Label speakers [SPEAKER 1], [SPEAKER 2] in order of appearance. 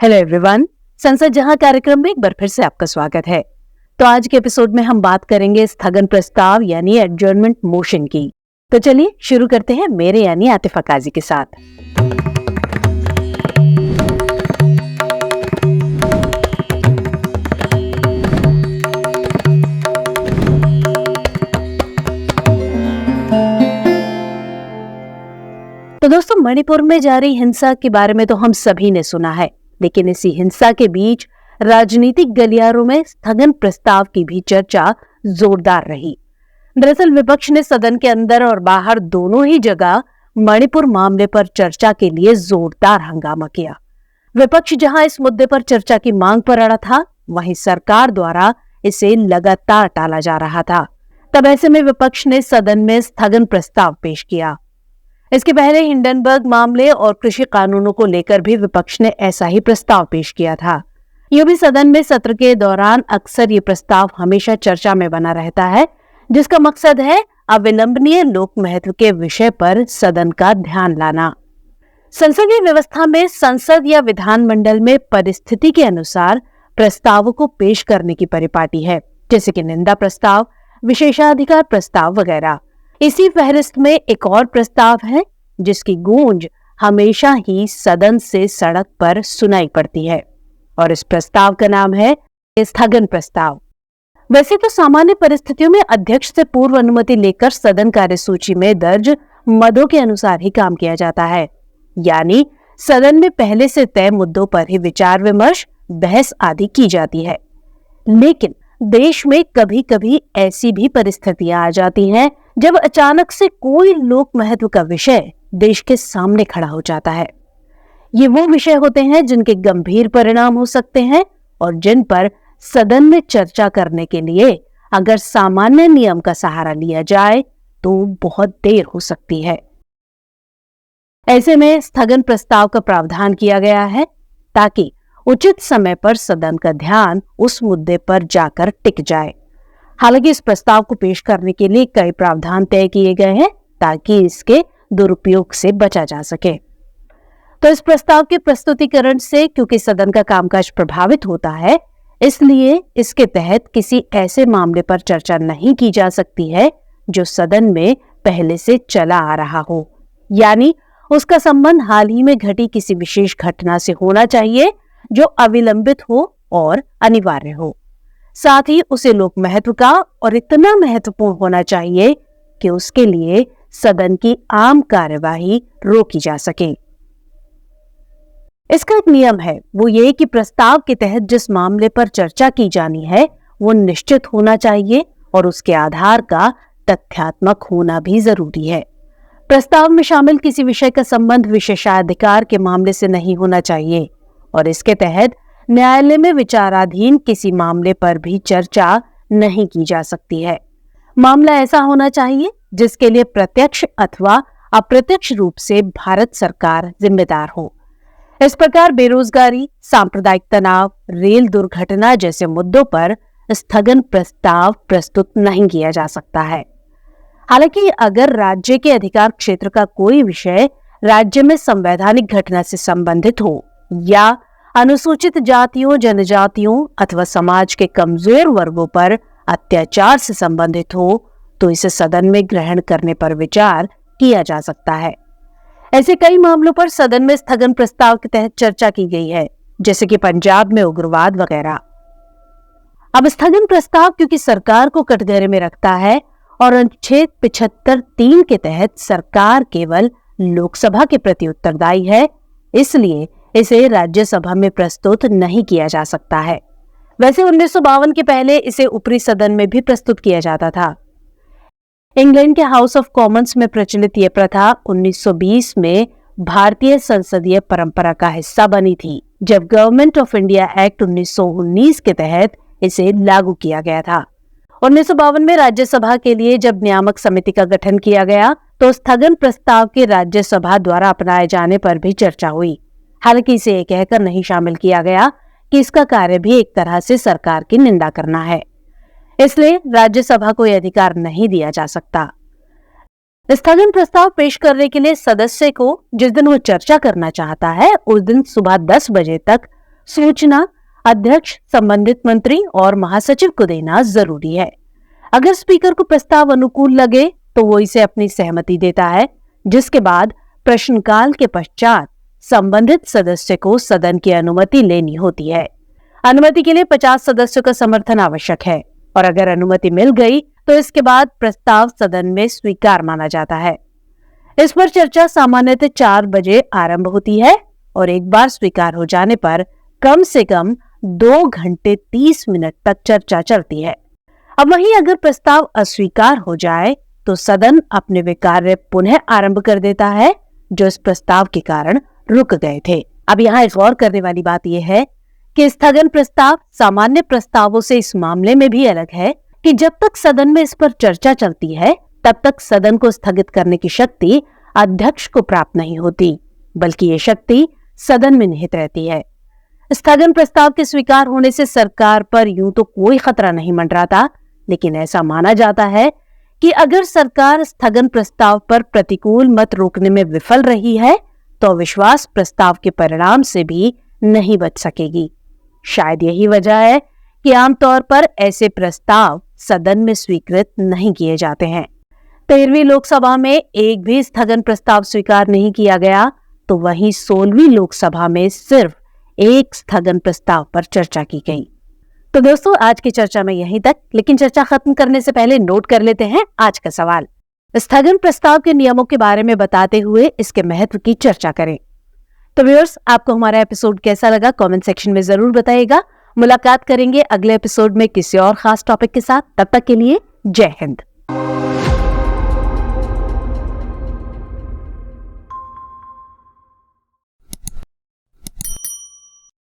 [SPEAKER 1] Hello everyone, संसद जहां कार्यक्रम में एक बार फिर से आपका स्वागत है। तो आज के एपिसोड में हम बात करेंगे स्थगन प्रस्ताव यानी एडजर्नमेंट मोशन की। तो चलिए शुरू करते हैं मेरे यानी आतिफा काजी के साथ। तो दोस्तों, मणिपुर में जारी हिंसा के बारे में तो हम सभी ने सुना है, लेकिन इसी हिंसा के बीच राजनीतिक गलियारों में स्थगन प्रस्ताव की भी चर्चा जोरदार रही। दरअसल विपक्ष ने सदन के अंदर और बाहर दोनों ही जगह मणिपुर मामले पर चर्चा के लिए जोरदार हंगामा किया। विपक्ष जहां इस मुद्दे पर चर्चा की मांग पर अड़ा था, वहीं सरकार द्वारा इसे लगातार टाला जा रहा था। तब ऐसे में विपक्ष ने सदन में स्थगन प्रस्ताव पेश किया। इसके पहले हिंडनबर्ग मामले और कृषि कानूनों को लेकर भी विपक्ष ने ऐसा ही प्रस्ताव पेश किया था। यूं भी सदन में सत्र के दौरान अक्सर ये प्रस्ताव हमेशा चर्चा में बना रहता है, जिसका मकसद है अविलंबनीय लोक महत्व के विषय पर सदन का ध्यान लाना। संसदीय व्यवस्था में संसद या विधानमंडल में परिस्थिति के अनुसार प्रस्तावों को पेश करने की परिपाटी है, जैसे कि निंदा प्रस्ताव, विशेषाधिकार प्रस्ताव वगैरह। इसी फहरिस्त में एक और प्रस्ताव है जिसकी गूंज हमेशा ही सदन से सड़क पर सुनाई पड़ती है, और इस प्रस्ताव का नाम है स्थगन प्रस्ताव। वैसे तो सामान्य परिस्थितियों में अध्यक्ष से पूर्व अनुमति लेकर सदन कार्यसूची में दर्ज मदों के अनुसार ही काम किया जाता है, यानी सदन में पहले से तय मुद्दों पर ही विचार विमर्श, बहस आदि की जाती है। लेकिन देश में कभी कभी ऐसी भी परिस्थितियां आ जाती हैं जब अचानक से कोई लोक महत्व का विषय देश के सामने खड़ा हो जाता है। ये वो विषय होते हैं जिनके गंभीर परिणाम हो सकते हैं और जिन पर सदन में चर्चा करने के लिए अगर सामान्य नियम का सहारा लिया जाए तो बहुत देर हो सकती है। ऐसे में स्थगन प्रस्ताव का प्रावधान किया गया है ताकि उचित समय पर सदन का ध्यान उस मुद्दे पर जाकर टिक जाए। हालांकि इस प्रस्ताव को पेश करने के लिए कई प्रावधान तय किए गए हैं ताकि इसके दुरुपयोग से बचा जा सके। तो इस प्रस्ताव के प्रस्तुतिकरण से क्योंकि सदन का कामकाज प्रभावित होता है, इसलिए इसके तहत किसी ऐसे मामले पर चर्चा नहीं की जा सकती है जो सदन में पहले से चला आ रहा हो, यानी उसका संबंध हाल ही में घटी किसी विशेष घटना से होना चाहिए जो अविलंबित हो और अनिवार्य हो। साथ ही उसे लोक महत्व का और इतना महत्वपूर्ण होना चाहिए कि उसके लिए सदन की आम कार्यवाही रोकी जा सके। इसका एक नियम है, वो ये कि प्रस्ताव के तहत जिस मामले पर चर्चा की जानी है वो निश्चित होना चाहिए और उसके आधार का तथ्यात्मक होना भी जरूरी है। प्रस्ताव में शामिल किसी विषय का संबंध विशेषाधिकार के मामले से नहीं होना चाहिए और इसके तहत न्यायालय में विचाराधीन किसी मामले पर भी चर्चा नहीं की जा सकती है। मामला ऐसा होना चाहिए जिसके लिए प्रत्यक्ष अथवा अप्रत्यक्ष रूप से भारत सरकार जिम्मेदार हो। इस प्रकार बेरोजगारी, सांप्रदायिक तनाव, रेल दुर्घटना जैसे मुद्दों पर स्थगन प्रस्ताव प्रस्तुत नहीं किया जा सकता है। हालांकि अगर राज्य के अधिकार क्षेत्र का कोई विषय राज्य में संवैधानिक घटना से संबंधित हो या अनुसूचित जातियों, जनजातियों अथवा समाज के कमजोर वर्गों पर अत्याचार से संबंधित हो तो इसे सदन में ग्रहण करने पर विचार किया जा सकता है। ऐसे कई मामलों पर सदन में स्थगन प्रस्ताव के तहत चर्चा की गई है, जैसे कि पंजाब में उग्रवाद वगैरह। अब स्थगन प्रस्ताव क्योंकि सरकार को कटघरे में रखता है और अनुच्छेद 75(3) के तहत सरकार केवल लोकसभा के प्रति उत्तरदायी है, इसलिए इसे राज्यसभा में प्रस्तुत नहीं किया जा सकता है। वैसे 1952 के पहले इसे ऊपरी सदन में भी प्रस्तुत किया जाता था। इंग्लैंड के हाउस ऑफ कॉमन्स में प्रचलित यह प्रथा 1920 में भारतीय संसदीय परंपरा का हिस्सा बनी थी, जब गवर्नमेंट ऑफ इंडिया एक्ट 1919 के तहत इसे लागू किया गया था। 1952 में राज्यसभा के लिए जब नियामक समिति का गठन किया गया तो स्थगन प्रस्ताव के राज्यसभा द्वारा अपनाए जाने पर भी चर्चा हुई। हालांकि इसे ये कहकर नहीं शामिल किया गया कि इसका कार्य भी एक तरह से सरकार की निंदा करना है, इसलिए राज्यसभा को यह अधिकार नहीं दिया जा सकता। स्थगन प्रस्ताव पेश करने के लिए सदस्य को जिस दिन वो चर्चा करना चाहता है उस दिन सुबह 10 बजे तक सूचना अध्यक्ष, संबंधित मंत्री और महासचिव को देना जरूरी है। अगर स्पीकर को प्रस्ताव अनुकूल लगे तो वो इसे अपनी सहमति देता है, जिसके बाद प्रश्नकाल के पश्चात संबंधित सदस्य को सदन की अनुमति लेनी होती है। अनुमति के लिए 50 सदस्यों का समर्थन आवश्यक है और अगर अनुमति मिल गई तो इसके बाद प्रस्ताव सदन में स्वीकार माना जाता है। इस पर चर्चा सामान्यतः 4 बजे आरंभ होती है और एक बार स्वीकार हो जाने पर कम से कम 2 घंटे 30 मिनट तक चर्चा चलती है। अब वहीं अगर प्रस्ताव अस्वीकार हो जाए तो सदन अपने वे कार्य पुनः आरंभ कर देता है जो इस प्रस्ताव के कारण रुक गए थे। अब यहाँ गौर करने वाली बात यह है कि स्थगन प्रस्ताव सामान्य प्रस्तावों से इस मामले में भी अलग है कि जब तक सदन में इस पर चर्चा चलती है तब तक सदन को स्थगित करने की शक्ति अध्यक्ष को प्राप्त नहीं होती, बल्कि ये शक्ति सदन में निहित रहती है। स्थगन प्रस्ताव के स्वीकार होने से सरकार पर यूं तो कोई खतरा नहीं मंडराता, लेकिन ऐसा माना जाता है कि अगर सरकार स्थगन प्रस्ताव पर प्रतिकूल मत रोकने में विफल रही है तो अविश्वास प्रस्ताव के परिणाम से भी नहीं बच सकेगी। शायद यही वजह है कि आमतौर पर ऐसे प्रस्ताव सदन में स्वीकृत नहीं किए जाते हैं। 13वीं लोकसभा में एक भी स्थगन प्रस्ताव स्वीकार नहीं किया गया तो वहीं 16वीं लोकसभा में सिर्फ एक स्थगन प्रस्ताव पर चर्चा की गई। तो दोस्तों, आज की चर्चा में यहीं तक, लेकिन चर्चा खत्म करने से पहले नोट कर लेते हैं आज का सवाल। स्थगन प्रस्ताव के नियमों के बारे में बताते हुए इसके महत्व की चर्चा करें। तो व्यूअर्स, आपको हमारा एपिसोड कैसा लगा कमेंट सेक्शन में जरूर बताइएगा। मुलाकात करेंगे अगले एपिसोड में किसी और खास टॉपिक के साथ। तब तक के लिए जय हिंद।